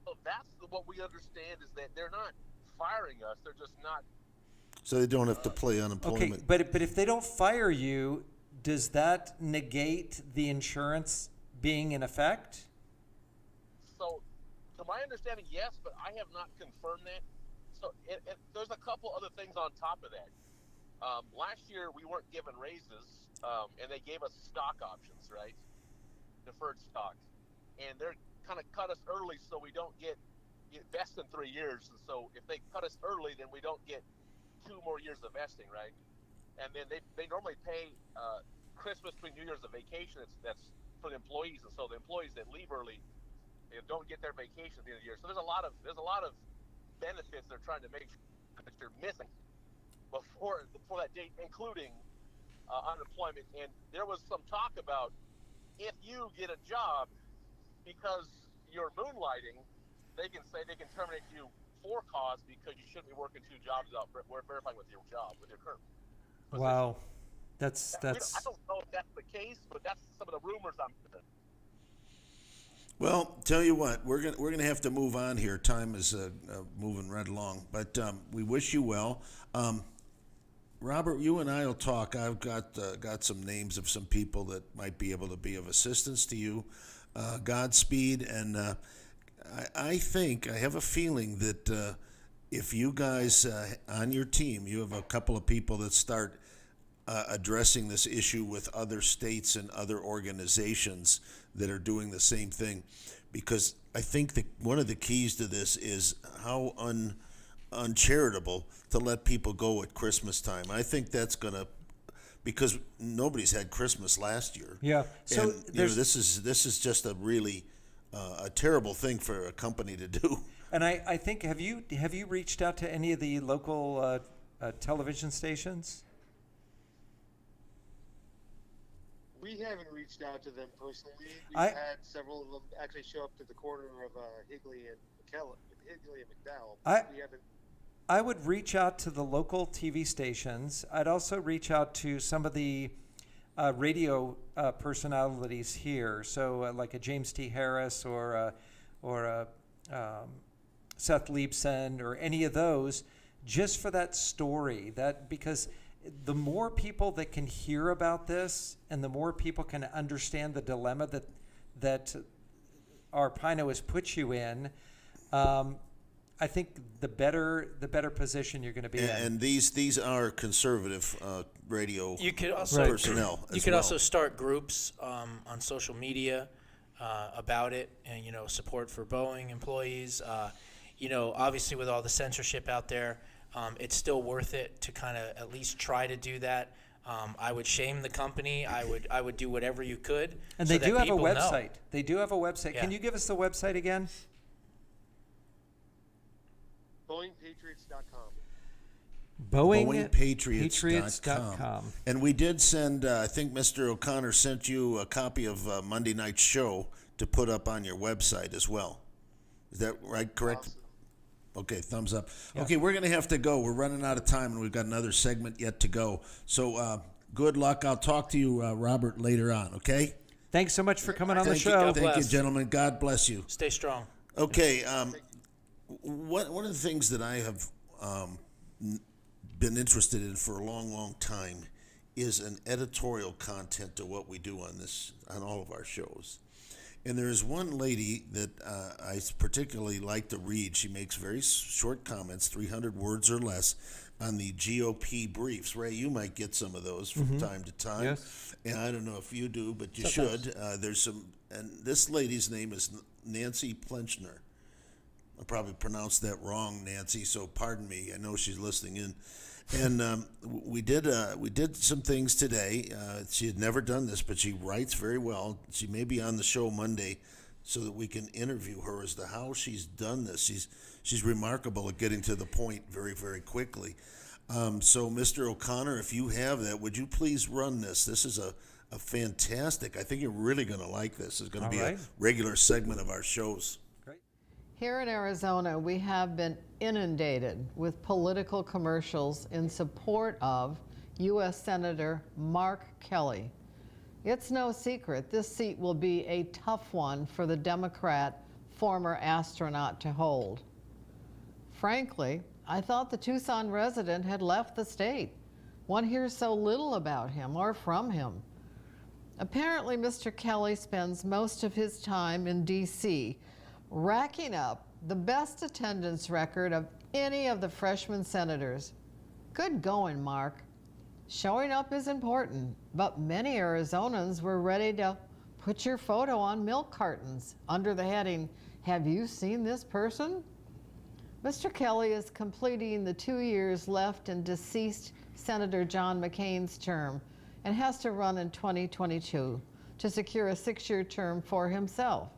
So that's what we understand, is that they're not firing us. They're just not. So they don't have to play Okay, unemployment. but if they don't fire you, does that negate the insurance being in effect? So, to my understanding, yes, but I have not confirmed that. So, there's a couple other things on top of that. Last year, we weren't given raises, and they gave us stock options, right? Deferred stock. And they're kind of cut us early so we don't get vest in 3 years. And so, if they cut us early, then we don't get 2 more years of vesting, right? And then they normally pay Christmas between New Year's a vacation. That's for the employees, and so the employees that leave early, they don't get their vacation at the end of the year. So there's a lot of benefits they're trying to make sure that you're missing before that date, including unemployment. And there was some talk about if you get a job because you're moonlighting, they can terminate you for cause because you shouldn't be working 2 jobs without verifying with your job, with your current position. Wow, that's. I don't know if that's the case, but that's some of the rumors I'm hearing. Well, tell you what, we're gonna have to move on here. Time is moving right along, but we wish you well. Robert, you and I will talk. I've got some names of some people that might be able to be of assistance to you. Godspeed, and I think, I have a feeling that if you guys on your team, you have a couple of people that start addressing this issue with other states and other organizations that are doing the same thing, because I think that one of the keys to this is how uncharitable to let people go at Christmas time. I think that's gonna, because nobody's had Christmas last year. Yeah. So and this is just a really a terrible thing for a company to do. And I think have you reached out to any of the local television stations? we haven't reached out to them personally. We've I- had several of them actually show up to the corner of Higley and McDowell. We haven't. I would reach out to the local TV stations. I'd also reach out to some of the radio personalities here. So like a James T. Harris or a Seth Leibson or any of those, just for that story. That because the more people that can hear about this, and the more people can understand the dilemma that Arpaino has put you in, I think the better position you're going to be in. And these are conservative radio You could also personnel. You could also start groups on social media about it, and support for Boeing employees. Obviously with all the censorship out there, it's still worth it to kind of at least try to do that. I would shame the company. I would do whatever you could. And so they do that have a people know. website. They do have a website. Yeah. Can you give us the website again? BoeingPatriots.com. BoeingPatriots.com. And we did send, I think Mr. O'Connor sent you a copy of Monday night's show to put up on your website as well. Is that right? Correct? Awesome. Okay, thumbs up. Yeah. Okay, we're going to have to go. We're running out of time, and we've got another segment yet to go. So good luck. I'll talk to you, Robert, later on, okay? Thanks so much for coming on the show. Thank you, gentlemen. God bless you. Stay strong. Okay, one of the things that I have been interested in for a long, long time is an editorial content to what we do on all of our shows. And there's one lady that I particularly like to read. She makes very short comments, 300 words or less, on the GOP briefs. Ray, you might get some of those from time to time. Yes. And I don't know if you do, but you should. There's some, and this lady's name is Nancy Plenchner. I probably pronounced that wrong, Nancy, so pardon me. I know she's listening in. And we did some things today. She had never done this, but she writes very well. She may be on the show Monday so that we can interview her as to how she's done this. She's remarkable at getting to the point very, very quickly. So, Mr. O'Connor, if you have that, would you please run this? This is a fantastic, I think you're really going to like this. It's going to be a regular segment of our shows. Here in Arizona, we have been inundated with political commercials in support of U.S. Senator Mark Kelly. It's no secret this seat will be a tough one for the Democrat former astronaut to hold. Frankly, I thought the Tucson resident had left the state. One hears so little about him or from him. Apparently, Mr. Kelly spends most of his time in D.C., racking up the best attendance record of any of the freshman senators. Good going, Mark. Showing up is important, but many Arizonans were ready to put your photo on milk cartons under the heading, "Have you seen this person?" Mr. Kelly is completing the 2 years left in deceased Senator John McCain's term and has to run in 2022 to secure a 6-year term for himself.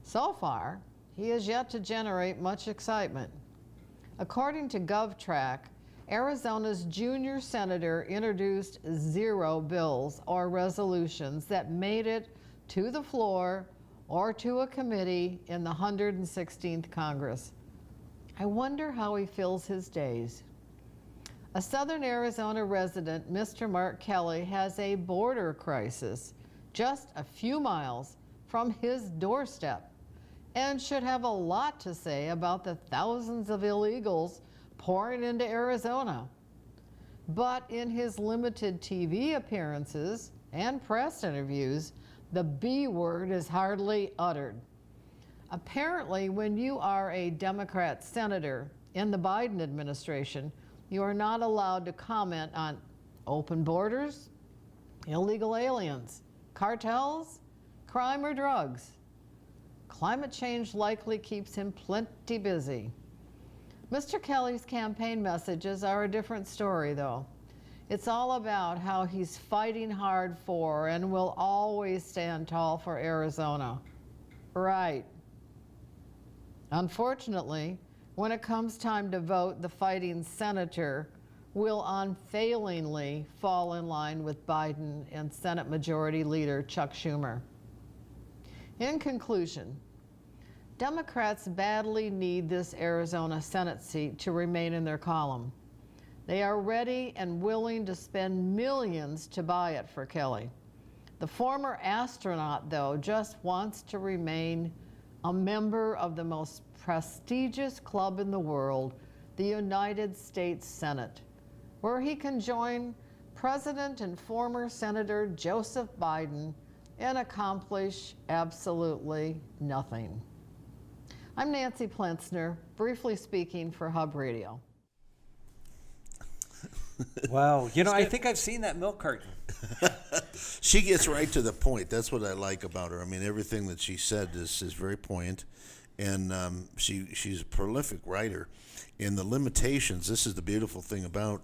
So far, he has yet to generate much excitement. According to GovTrack, Arizona's junior senator introduced 0 bills or resolutions that made it to the floor or to a committee in the 116th Congress. I wonder how he fills his days. A Southern Arizona resident, Mr. Mark Kelly, has a border crisis just a few miles from his doorstep, and should have a lot to say about the thousands of illegals pouring into Arizona. But in his limited TV appearances and press interviews, the B word is hardly uttered. Apparently, when you are a Democrat senator in the Biden administration, you are not allowed to comment on open borders, illegal aliens, cartels, crime or drugs. Climate change likely keeps him plenty busy. Mr. Kelly's campaign messages are a different story, though. It's all about how he's fighting hard for and will always stand tall for Arizona. Right. Unfortunately, when it comes time to vote, the fighting senator will unfailingly fall in line with Biden and Senate Majority Leader Chuck Schumer. In conclusion, Democrats badly need this Arizona Senate seat to remain in their column. They are ready and willing to spend millions to buy it for Kelly. The former astronaut, though, just wants to remain a member of the most prestigious club in the world, the United States Senate, where he can join President and former Senator Joseph Biden and accomplish absolutely nothing. I'm Nancy Plensner, briefly speaking for Hub Radio. Wow. You know, I think I've seen that milk carton. She gets right to the point. That's what I like about her. I mean, everything that she said is very poignant, and she's a prolific writer. And the limitations, this is the beautiful thing about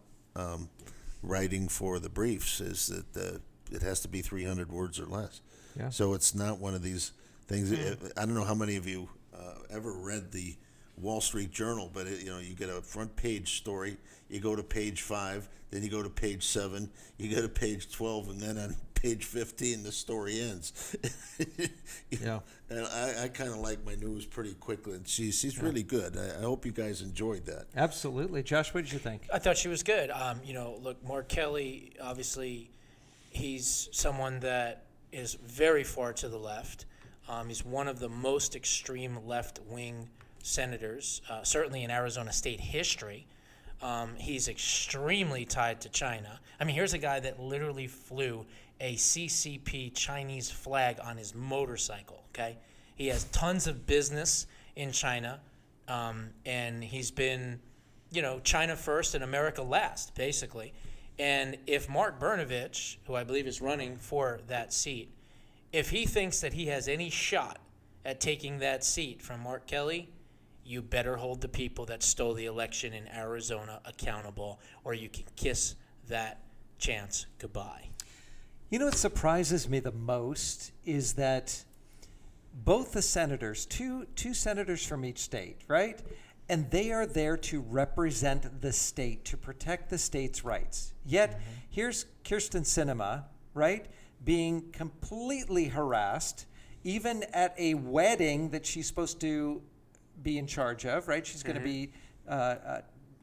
writing for the briefs, is that it has to be 300 words or less. Yeah. So it's not one of these things. I don't know how many of you ever read the Wall Street Journal, but you get a front page story, you go to page 5, then you go to page 7, you go to page 12, and then on page 15 the story ends. Yeah. And I kind of like my news pretty quickly, and she's really good. I hope you guys enjoyed that. Absolutely. Josh, what did you think? I thought she was good. Look, Mark Kelly, obviously, he's someone that is very far to the left. He's one of the most extreme left-wing senators, certainly in Arizona state history. He's extremely tied to China. I mean, here's a guy that literally flew a CCP Chinese flag on his motorcycle, okay? He has tons of business in China, and he's been, China first and America last, basically. And if Mark Brnovich, who I believe is running for that seat, if he thinks that he has any shot at taking that seat from Mark Kelly, you better hold the people that stole the election in Arizona accountable, or you can kiss that chance goodbye. You know what surprises me the most is that both the senators, two senators from each state, right? And they are there to represent the state, to protect the state's rights. Yet, here's Kyrsten Sinema, right, being completely harassed, even at a wedding that she's supposed to be in charge of, right? She's going to be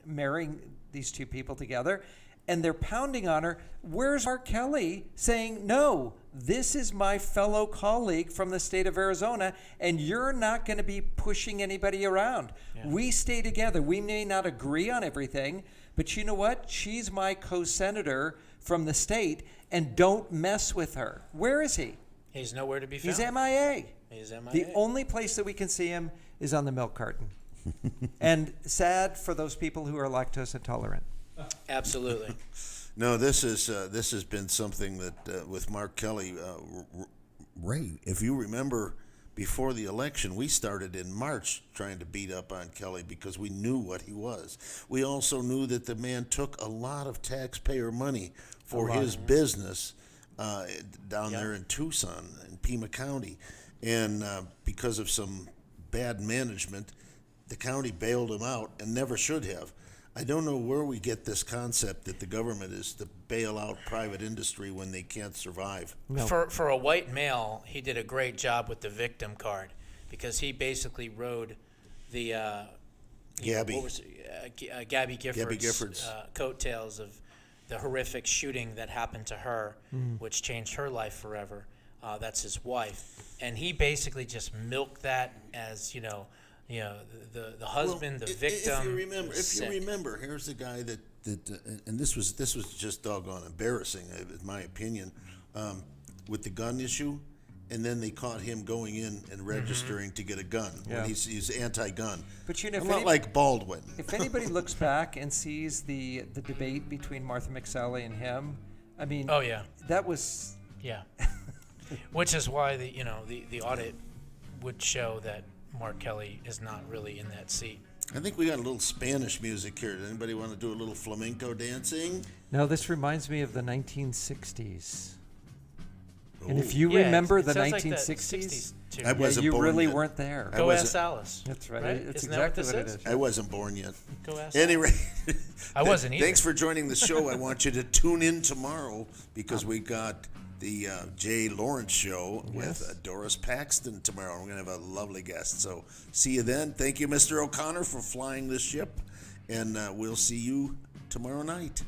marrying these two people together. And they're pounding on her. Where's Mark Kelly saying, no, this is my fellow colleague from the state of Arizona, and you're not going to be pushing anybody around. Yeah. We stay together. We may not agree on everything, but you know what? She's my co-senator from the state, and don't mess with her. Where is he? He's nowhere to be found. He's MIA. He's MIA. The only place that we can see him is on the milk carton. And sad for those people who are lactose intolerant. Absolutely. No, this has been something that with Mark Kelly, Ray, if you remember, before the election, we started in March trying to beat up on Kelly because we knew what he was. We also knew that the man took a lot of taxpayer money for his business down there in Tucson, in Pima County. And because of some bad management, the county bailed him out and never should have. I don't know where we get this concept that the government is to bail out private industry when they can't survive. No. For a white male, he did a great job with the victim card because he basically rode the Gabby Giffords' coattails of the horrific shooting that happened to her, which changed her life forever. That's his wife, and he basically just milked that as the husband, the victim. If you remember, here's the guy that and this was just doggone embarrassing, in my opinion, with the gun issue, and then they caught him going in and registering to get a gun when he's anti-gun. But if not like Baldwin. If anybody looks back and sees the debate between Martha McSally and him, I mean, that was which is why the audit would show that Mark Kelly is not really in that seat. I think we got a little Spanish music here. Does anybody want to do a little flamenco dancing? No, this reminds me of the 1960s. Ooh. And if you remember the 1960s, I wasn't you born really yet. weren't there. Go ask Alice. That's right. Isn't That's exactly that what this it is. I wasn't born yet. Go ask Anyway, I wasn't either. Thanks for joining the show. I want you to tune in tomorrow because we got the Jay Lawrence show with Doris Paxton tomorrow. We're going to have a lovely guest. So see you then. Thank you, Mr. O'Connor, for flying this ship. And we'll see you tomorrow night.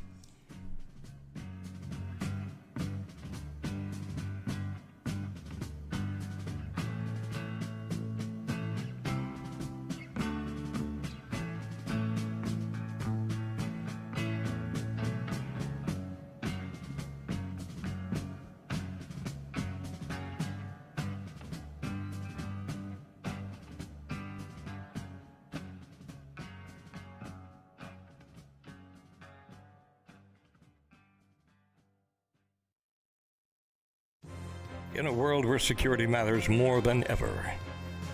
In a world where security matters more than ever,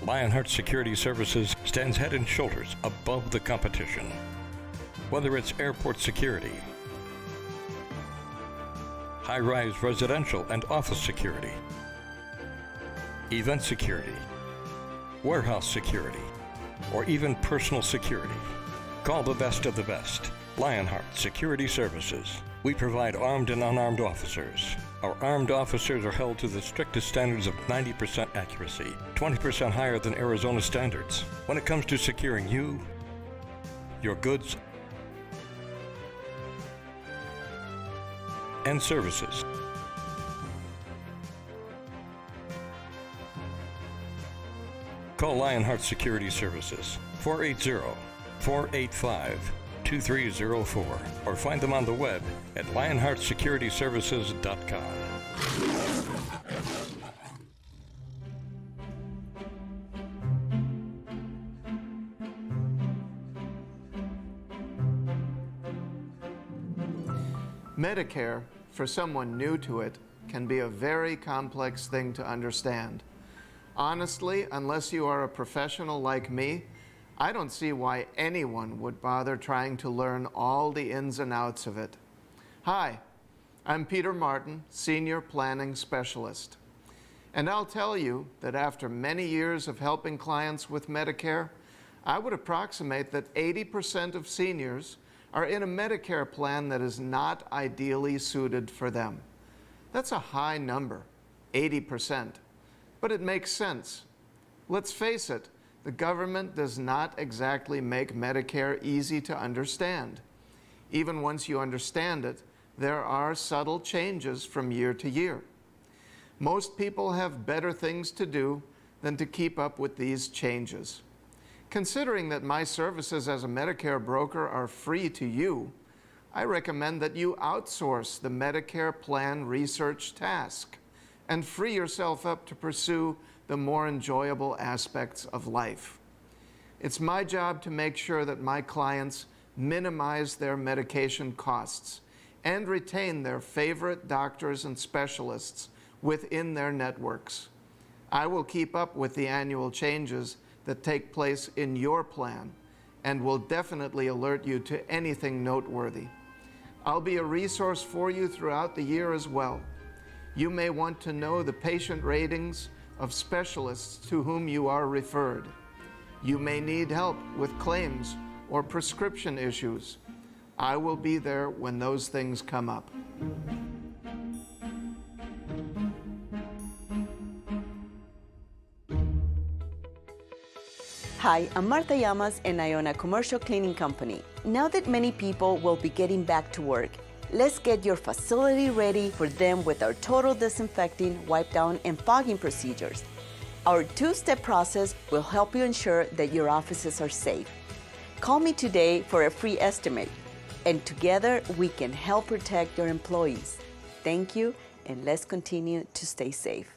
Lionheart Security Services stands head and shoulders above the competition. Whether it's airport security, high-rise residential and office security, event security, warehouse security, or even personal security, call the best of the best. Lionheart Security Services. We provide armed and unarmed officers. Our armed officers are held to the strictest standards of 90% accuracy, 20% higher than Arizona standards. When it comes to securing you, your goods, and services. Call Lionheart Security Services, 480-485-2304, or find them on the web at lionheartsecurityservices.com. Medicare, for someone new to it, can be a very complex thing to understand. Honestly, unless you are a professional like me, I don't see why anyone would bother trying to learn all the ins and outs of it. Hi, I'm Peter Martin, Senior Planning Specialist. And I'll tell you that after many years of helping clients with Medicare, I would approximate that 80% of seniors are in a Medicare plan that is not ideally suited for them. That's a high number, 80%, but it makes sense. Let's face it, the government does not exactly make Medicare easy to understand. Even once you understand it, there are subtle changes from year to year. Most people have better things to do than to keep up with these changes. Considering that my services as a Medicare broker are free to you, I recommend that you outsource the Medicare plan research task and free yourself up to pursue the more enjoyable aspects of life. It's my job to make sure that my clients minimize their medication costs and retain their favorite doctors and specialists within their networks. I will keep up with the annual changes that take place in your plan and will definitely alert you to anything noteworthy. I'll be a resource for you throughout the year as well. You may want to know the patient ratings of specialists to whom you are referred. You may need help with claims or prescription issues. I will be there when those things come up. Hi, I'm Marta Llamas and I own a commercial cleaning company. Now that many people will be getting back to work, let's get your facility ready for them with our total disinfecting, wipe down, and fogging procedures. Our two-step process will help you ensure that your offices are safe. Call me today for a free estimate, and together we can help protect your employees. Thank you, and let's continue to stay safe.